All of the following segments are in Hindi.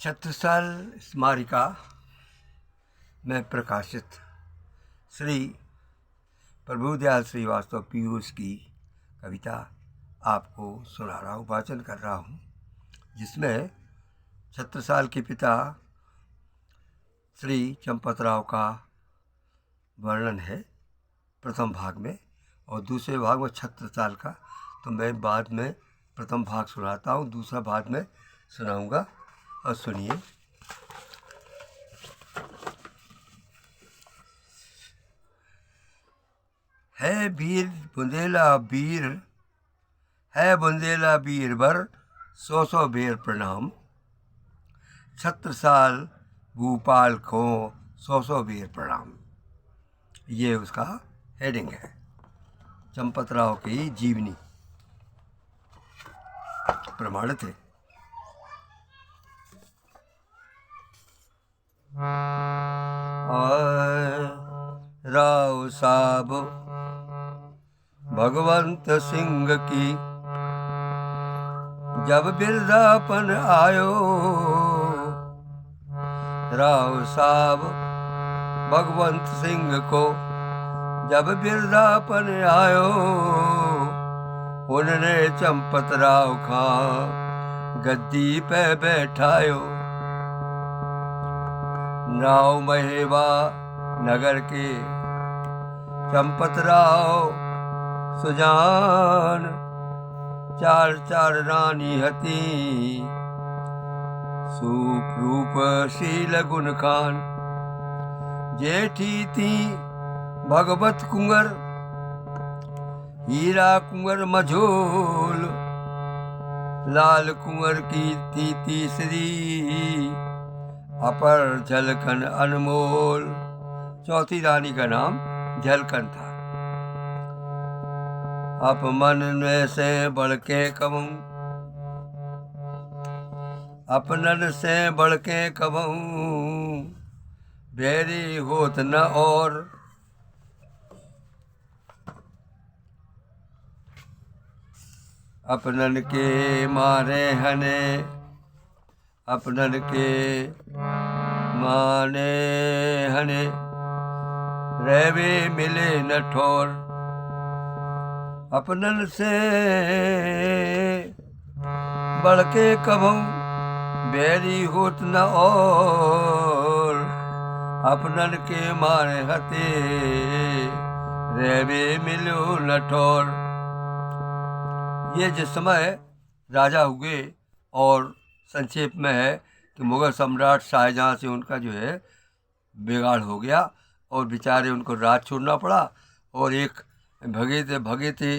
छत्रसाल स्मारिका में प्रकाशित श्री प्रभुदयाल श्रीवास्तव पीयूष की कविता आपको सुना रहा हूँ, वाचन कर रहा हूँ, जिसमें छत्रसाल के पिता श्री चंपतराव का वर्णन है प्रथम भाग में, और दूसरे भाग में छत्रसाल का। तो मैं बाद में प्रथम भाग सुनाता हूँ, दूसरा भाग में सुनाऊँगा, और सुनिए। है वीर बुंदेला वीर, है बुंदेला वीर बर, 100 बेर प्रणाम। छत्रसाल भूपाल को 100 बेर प्रणाम। ये उसका हेडिंग है, चंपतराव की जीवनी प्रमाणित है। राव साहब भगवंत सिंह की जब बिरदापन आयो, राव साहब भगवंत सिंह को जब बिरदापन आयो, उन्होंने चंपतराव खां गद्दी पे बैठायो। नाव महेवा नगर के चंपतराव सुजान, 4 रानी हती सुप्रूप शील गुण खान। जेठी थी भगवत कुंवर, हीरा कुंवर मझोल। लाल कुंवर की थी तीसरी, अपर झलकन अनमोल। चौथी रानी का नाम झलकन था। अपमन में से बढ़ के कहूँ, अपनन से बढ़ के कहूँ, भेरी होत न और। अपनन के मारे हने, अपनन के माने हने, रहवे मिले न ठोर। अपनन से बढ़ के कहूँ, बैरी होत न और। अपनन के मारे हते, रहवे मिलो न ठोर। ये जिस समय राजा हुए, और संक्षेप में है कि मुग़ल सम्राट शाहजहाँ से उनका जो है बिगाड़ हो गया, और बेचारे उनको राज छोड़ना पड़ा, और एक भगे थे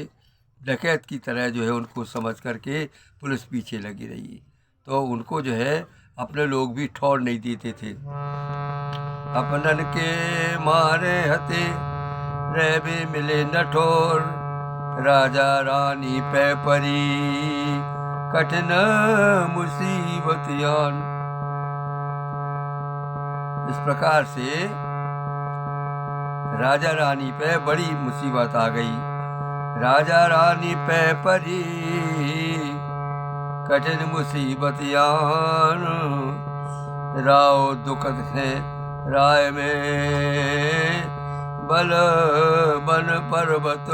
डकैत की तरह जो है उनको समझ करके पुलिस पीछे लगी रही। तो उनको जो है अपने लोग भी ठौर नहीं देते थे। अपनन के मारे हते, रहवे मिले न ठोर। राजा रानी पे परी, कठिन मुसीबत यान। इस प्रकार से राजा रानी पे बड़ी मुसीबत आ गई। राजा रानी पे परी, कठिन मुसीबत यान। राव दुखद है राय में, बल बन पर्वत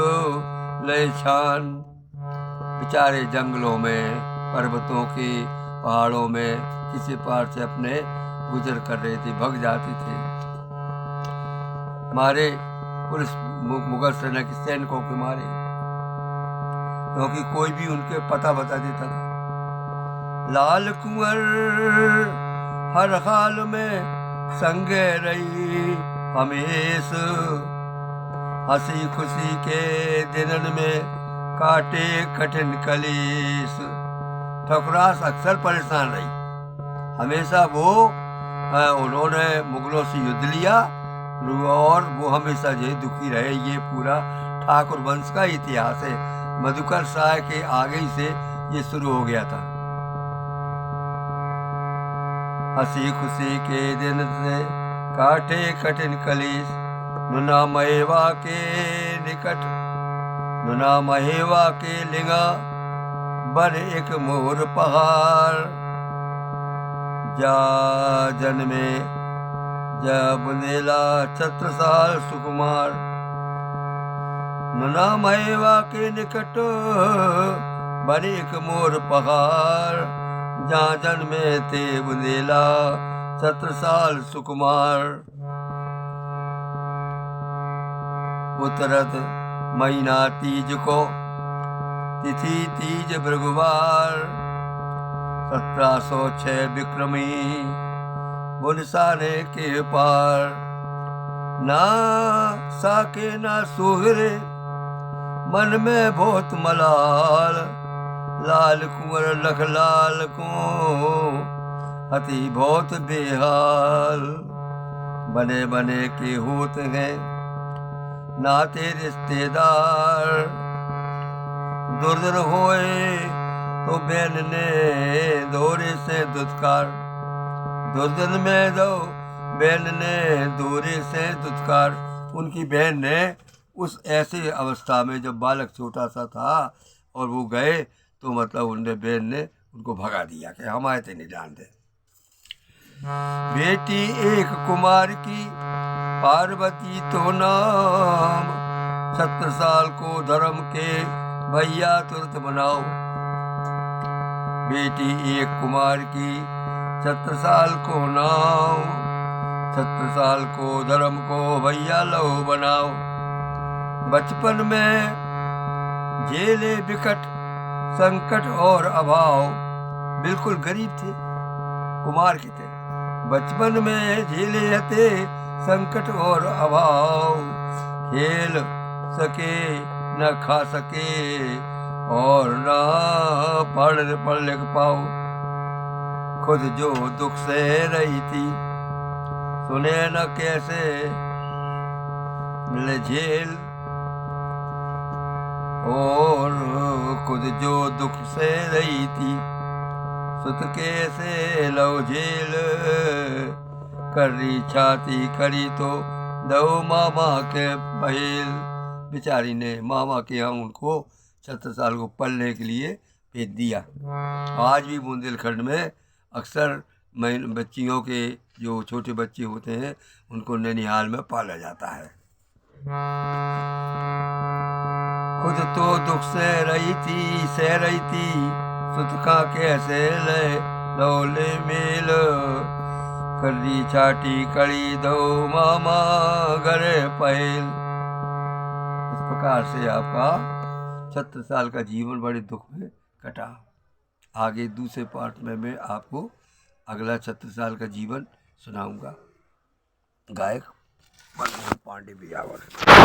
लय छान। बेचारे जंगलों में, पर्वतों के पहाड़ों में किसी पार से अपने गुजर कर रहे थे, भग जाते थे। मारे पुलिस मुगल सेना के सैनिकों के मारे, क्योंकि कोई भी उनके पता बता देता था। लाल कुंवर हर हाल में संगे रही हमेश। हंसी खुशी के दिनन में काटे कठिन कलेश। ठकुरास अक्सर परेशान रही, हमेशा वो उन्होंने मुगलों से युद्ध लिया, और वो हमेशा जो दुखी रहे। ये पूरा ठाकुर वंश का इतिहास है। मधुकर शाह के आगे ही से ये शुरू हो गया था। हंसी खुशी के दिन से काटे कठिन कलेश। नुना महेवा के निकट, नुना महेवा के लिंगा, बर एक मोर पहाड़। जा जन्मे जब बुंदेला छत्रसाल सुकुमार। नना महेवा के निकट बने एक मोर पहाड़, जहाँ जन्मे थे बुंदेला छत्रसाल सुकुमार। उतरत महीना तीज को तिथि तीज भृगुवार, 1706 विक्रमी बुनसाने के पार। ना साके ना सुहरे मन में बहुत मलाल, लाल कुंवर लख लाल को अति बहुत बेहाल। बने बने के होते हैं नाते रिश्तेदार, दुर्धर होए तो बहन ने दौरे से दुत्कार। दुर्धन में दो बहन ने दौरे से दुत्कार। उनकी बहन ने उस ऐसे अवस्था में जब बालक छोटा सा था और वो गए तो मतलब उनने बहन ने उनको भगा दिया कि हम आए थे नहीं जानते। बेटी एक कुमार की पार्वती तो नाम, 17 को धर्म के भैया तुरंत बनाओ। बेटी एक कुमार की 17 को नाम, 17 को धर्म को भैया लो बनाओ। बचपन में झेले विकट संकट और अभाव, बिल्कुल गरीब थे, कुमार के थे। बचपन में झेले थे संकट और अभाव, खेल सके न खा सके और न पढ़ लिख पाओ। खुद जो दुख से रही थी सुने न कैसे मिले झेल, और खुद जो दुख से रही थी सुत कैसे लो झेल। करी छाती करी तो दो मामा के बहेल। बेचारी ने मामा के यहाँ उनको 17 को पढ़ने के लिए भेज दिया। आज भी बुंदेलखंड में अक्सर बच्चियों के जो छोटे बच्चे होते हैं उनको ननिहाल में पाला जाता है। खुद तो दुख से रही थी सह रही थी, सुत का कैसे ले लौले मेल। करी छाटी कड़ी दो मामा घरे पहल। इस प्रकार से आपका 17 का जीवन बड़े दुख में कटा। आगे दूसरे पार्ट में मैं आपको अगला 17 का जीवन सुनाऊंगा। गायक बलराम पांडे बियावर।